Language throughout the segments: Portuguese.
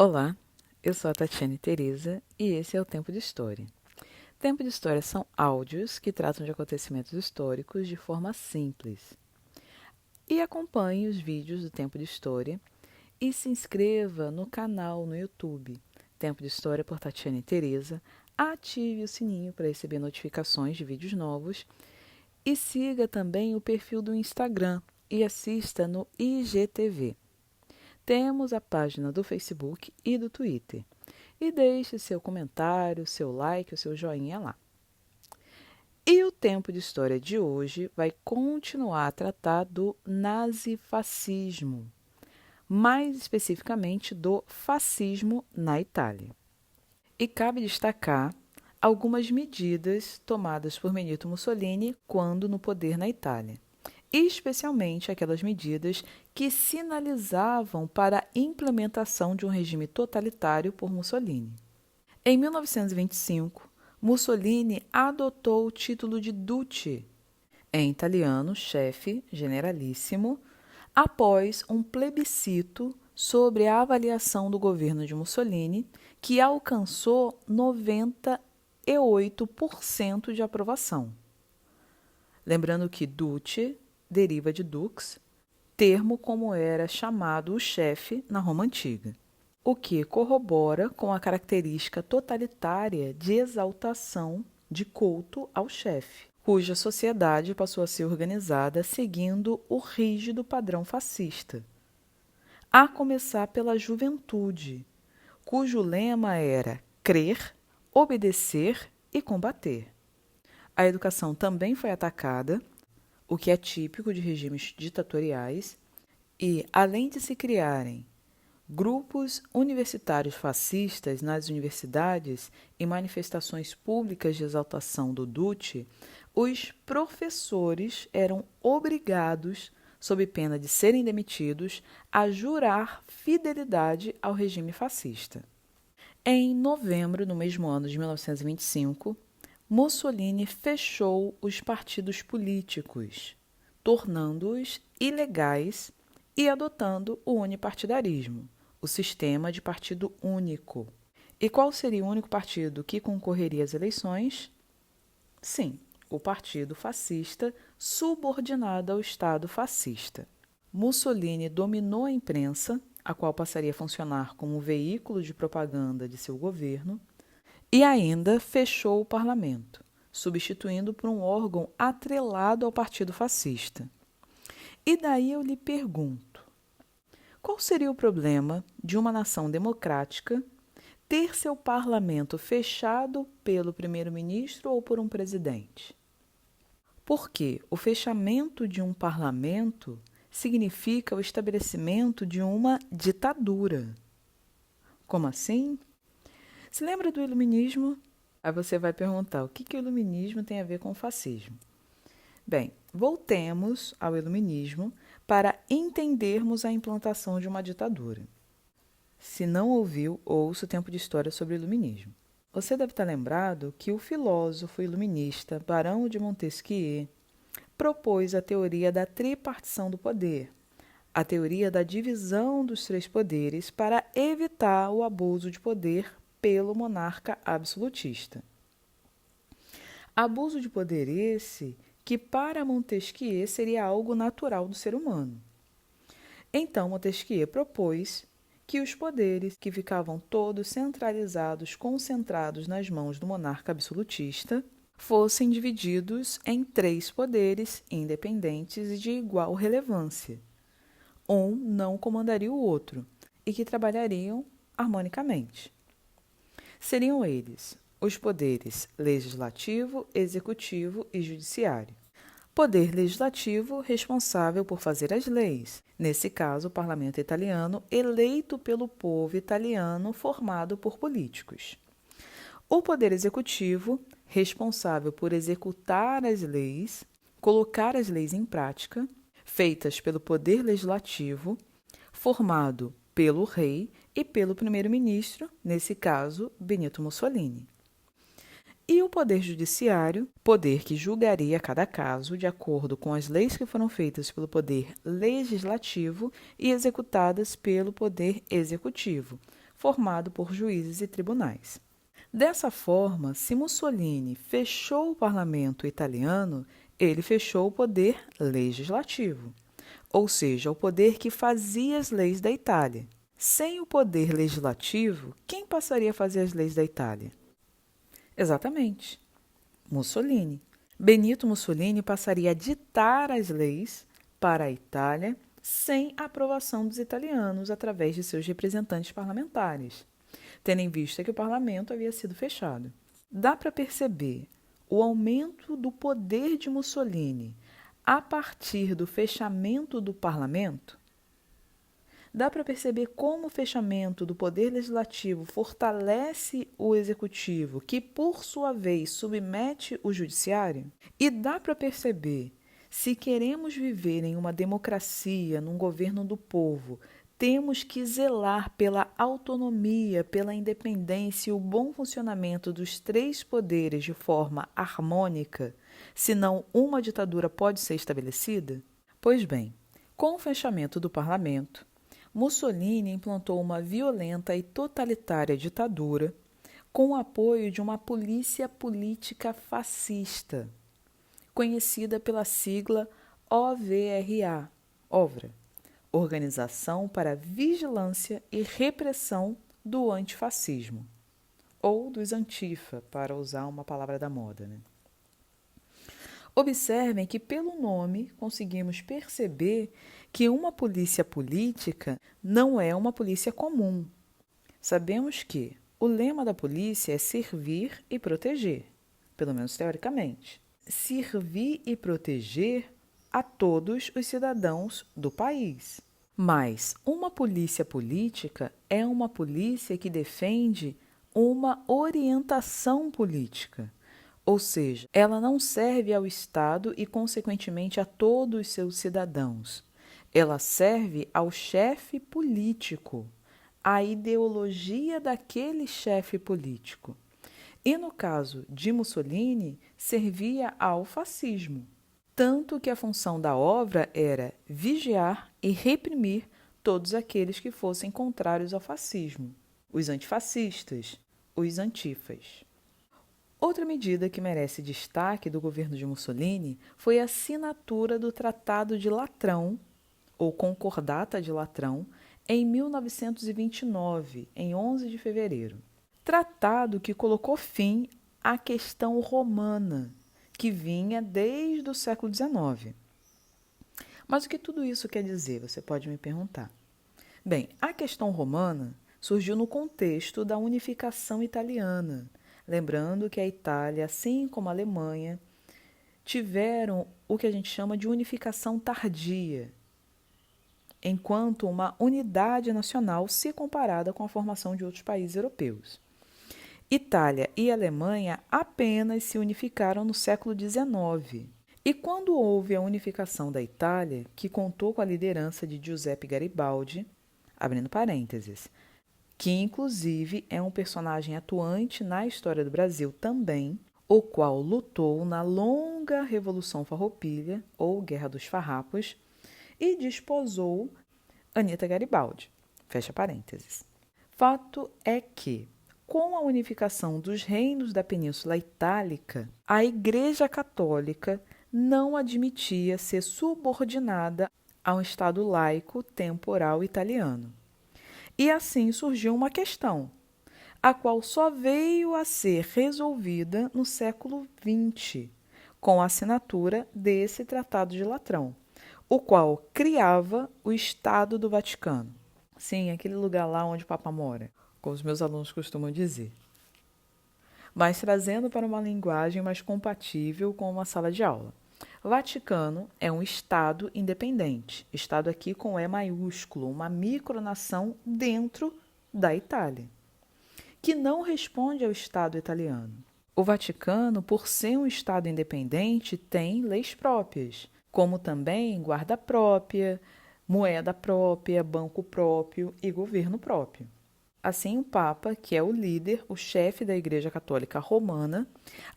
Olá, eu sou a Tatiane Teresa e esse é o Tempo de História. Tempo de História são áudios que tratam de acontecimentos históricos de forma simples. E acompanhe os vídeos do Tempo de História e se inscreva no canal no YouTube, Tempo de História por Tatiane Teresa, ative o sininho para receber notificações de vídeos novos e siga também o perfil do Instagram e assista no IGTV. Temos a página do Facebook e do Twitter. E deixe seu comentário, seu like, o seu joinha lá. E o Tempo de História de hoje vai continuar a tratar do nazifascismo, mais especificamente do fascismo na Itália. E cabe destacar algumas medidas tomadas por Benito Mussolini quando no poder na Itália, especialmente aquelas medidas que sinalizavam para a implementação de um regime totalitário por Mussolini. Em 1925, Mussolini adotou o título de Duce, em italiano, chefe, generalíssimo, após um plebiscito sobre a avaliação do governo de Mussolini, que alcançou 98% de aprovação. Lembrando que Duce deriva de dux, termo como era chamado o chefe na Roma Antiga, o que corrobora com a característica totalitária de exaltação de culto ao chefe, cuja sociedade passou a ser organizada seguindo o rígido padrão fascista, a começar pela juventude, cujo lema era crer, obedecer e combater. A educação também foi atacada, o que é típico de regimes ditatoriais, e, além de se criarem grupos universitários fascistas nas universidades e manifestações públicas de exaltação do Duce, os professores eram obrigados, sob pena de serem demitidos, a jurar fidelidade ao regime fascista. Em novembro do mesmo ano de 1925, Mussolini fechou os partidos políticos, tornando-os ilegais e adotando o unipartidarismo, o sistema de partido único. E qual seria o único partido que concorreria às eleições? Sim, o partido fascista subordinado ao Estado fascista. Mussolini dominou a imprensa, a qual passaria a funcionar como veículo de propaganda de seu governo, e ainda fechou o parlamento, substituindo por um órgão atrelado ao partido fascista. E daí eu lhe pergunto, qual seria o problema de uma nação democrática ter seu parlamento fechado pelo primeiro-ministro ou por um presidente? Porque o fechamento de um parlamento significa o estabelecimento de uma ditadura. Como assim? Se lembra do iluminismo? Aí você vai perguntar, o que o iluminismo tem a ver com o fascismo? Bem, voltemos ao iluminismo para entendermos a implantação de uma ditadura. Se não ouviu, ouça o Tempo de História sobre o iluminismo. Você deve estar lembrado que o filósofo iluminista Barão de Montesquieu propôs a teoria da tripartição do poder, a teoria da divisão dos três poderes para evitar o abuso de poder pelo monarca absolutista. Abuso de poder esse que para Montesquieu seria algo natural do ser humano. Então Montesquieu propôs que os poderes que ficavam todos centralizados, concentrados nas mãos do monarca absolutista, fossem divididos em três poderes independentes e de igual relevância. Um não comandaria o outro e que trabalhariam harmonicamente. Seriam eles os poderes legislativo, executivo e judiciário. Poder legislativo responsável por fazer as leis, nesse caso o parlamento italiano, eleito pelo povo italiano, formado por políticos. O poder executivo, responsável por executar as leis, colocar as leis em prática, feitas pelo poder legislativo, formado pelo rei e pelo primeiro-ministro, nesse caso, Benito Mussolini. E o poder judiciário, poder que julgaria cada caso de acordo com as leis que foram feitas pelo poder legislativo e executadas pelo poder executivo, formado por juízes e tribunais. Dessa forma, se Mussolini fechou o parlamento italiano, ele fechou o poder legislativo, ou seja, o poder que fazia as leis da Itália. Sem o poder legislativo, quem passaria a fazer as leis da Itália? Exatamente, Mussolini. Benito Mussolini passaria a ditar as leis para a Itália sem a aprovação dos italianos através de seus representantes parlamentares, tendo em vista que o parlamento havia sido fechado. Dá para perceber o aumento do poder de Mussolini a partir do fechamento do parlamento? Dá para perceber como o fechamento do poder legislativo fortalece o executivo, que, por sua vez, submete o judiciário? E dá para perceber, se queremos viver em uma democracia, num governo do povo, temos que zelar pela autonomia, pela independência e o bom funcionamento dos três poderes de forma harmônica, senão uma ditadura pode ser estabelecida? Pois bem, com o fechamento do parlamento, Mussolini implantou uma violenta e totalitária ditadura com o apoio de uma polícia política fascista, conhecida pela sigla OVRA, OVRA, Organização para a Vigilância e Repressão do Antifascismo, ou dos Antifa, para usar uma palavra da moda, né? Observem que, pelo nome, conseguimos perceber que uma polícia política não é uma polícia comum. Sabemos que o lema da polícia é servir e proteger, pelo menos teoricamente. Servir e proteger a todos os cidadãos do país. Mas uma polícia política é uma polícia que defende uma orientação política. Ou seja, ela não serve ao Estado e, consequentemente, a todos os seus cidadãos. Ela serve ao chefe político, à ideologia daquele chefe político. E, no caso de Mussolini, servia ao fascismo. Tanto que a função da obra era vigiar e reprimir todos aqueles que fossem contrários ao fascismo, os antifascistas, os antifas. Outra medida que merece destaque do governo de Mussolini foi a assinatura do Tratado de Latrão, ou Concordata de Latrão, em 1929, em 11 de fevereiro. Tratado que colocou fim à questão romana, que vinha desde o século XIX. Mas o que tudo isso quer dizer, você pode me perguntar. Bem, a questão romana surgiu no contexto da unificação italiana, lembrando que a Itália, assim como a Alemanha, tiveram o que a gente chama de unificação tardia, enquanto uma unidade nacional se comparada com a formação de outros países europeus. Itália e Alemanha apenas se unificaram no século XIX. E quando houve a unificação da Itália, que contou com a liderança de Giuseppe Garibaldi, abrindo parênteses, que inclusive é um personagem atuante na história do Brasil também, o qual lutou na longa Revolução Farroupilha, ou Guerra dos Farrapos, e desposou Anita Garibaldi. Fecha parênteses. Fato é que, com a unificação dos reinos da Península Itálica, a Igreja Católica não admitia ser subordinada a um Estado laico temporal italiano. E assim surgiu uma questão, a qual só veio a ser resolvida no século XX, com a assinatura desse Tratado de Latrão, o qual criava o Estado do Vaticano. Sim, aquele lugar lá onde o Papa mora, como os meus alunos costumam dizer. Mas trazendo para uma linguagem mais compatível com uma sala de aula. O Vaticano é um Estado independente, Estado aqui com E maiúsculo, uma micronação dentro da Itália, que não responde ao Estado italiano. O Vaticano, por ser um Estado independente, tem leis próprias, como também guarda própria, moeda própria, banco próprio e governo próprio. Assim, o Papa, que é o líder, o chefe da Igreja Católica Romana,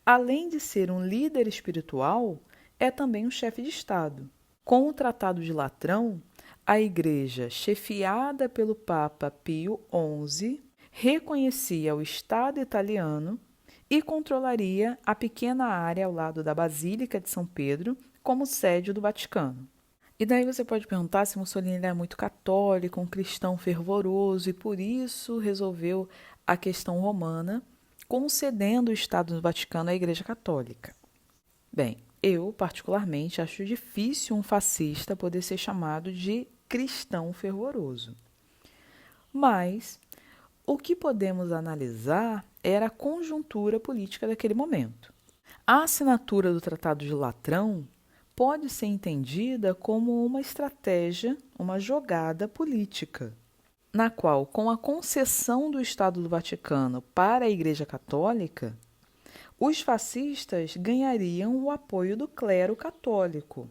além de ser um líder espiritual, é também um chefe de Estado. Com o Tratado de Latrão, a Igreja, chefiada pelo Papa Pio XI, reconhecia o Estado italiano e controlaria a pequena área ao lado da Basílica de São Pedro como sede do Vaticano. E daí você pode perguntar se Mussolini era muito católico, um cristão fervoroso, e por isso resolveu a questão romana, concedendo o Estado do Vaticano à Igreja Católica. Bem, eu, particularmente, acho difícil um fascista poder ser chamado de cristão fervoroso. Mas o que podemos analisar era a conjuntura política daquele momento. A assinatura do Tratado de Latrão pode ser entendida como uma estratégia, uma jogada política, na qual, com a concessão do Estado do Vaticano para a Igreja Católica, os fascistas ganhariam o apoio do clero católico.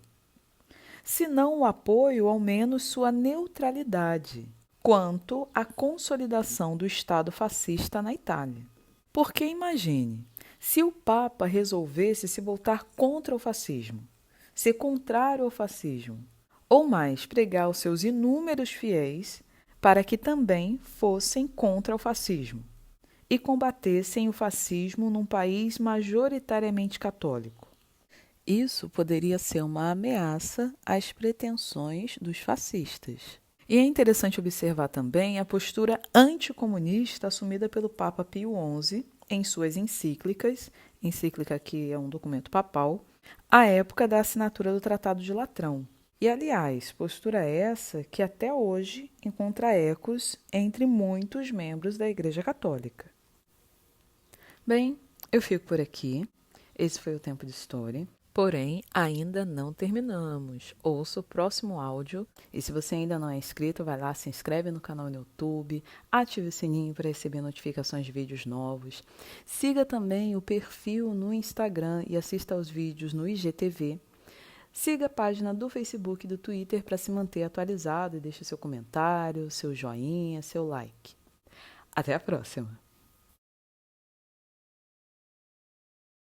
Se não o apoio, ao menos sua neutralidade, quanto à consolidação do Estado fascista na Itália. Porque imagine, se o Papa resolvesse se voltar contra o fascismo, ser contrário ao fascismo, ou mais, pregar aos seus inúmeros fiéis para que também fossem contra o fascismo e combatessem o fascismo num país majoritariamente católico. Isso poderia ser uma ameaça às pretensões dos fascistas. E é interessante observar também a postura anticomunista assumida pelo Papa Pio XI em suas encíclicas, encíclica que é um documento papal, à época da assinatura do Tratado de Latrão. E, aliás, postura essa que até hoje encontra ecos entre muitos membros da Igreja Católica. Bem, eu fico por aqui. Esse foi o Tempo de História. Porém, ainda não terminamos. Ouça o próximo áudio. E se você ainda não é inscrito, vai lá, se inscreve no canal no YouTube, ative o sininho para receber notificações de vídeos novos. Siga também o perfil no Instagram e assista aos vídeos no IGTV. Siga a página do Facebook e do Twitter para se manter atualizado e deixe seu comentário, seu joinha, seu like. Até a próxima!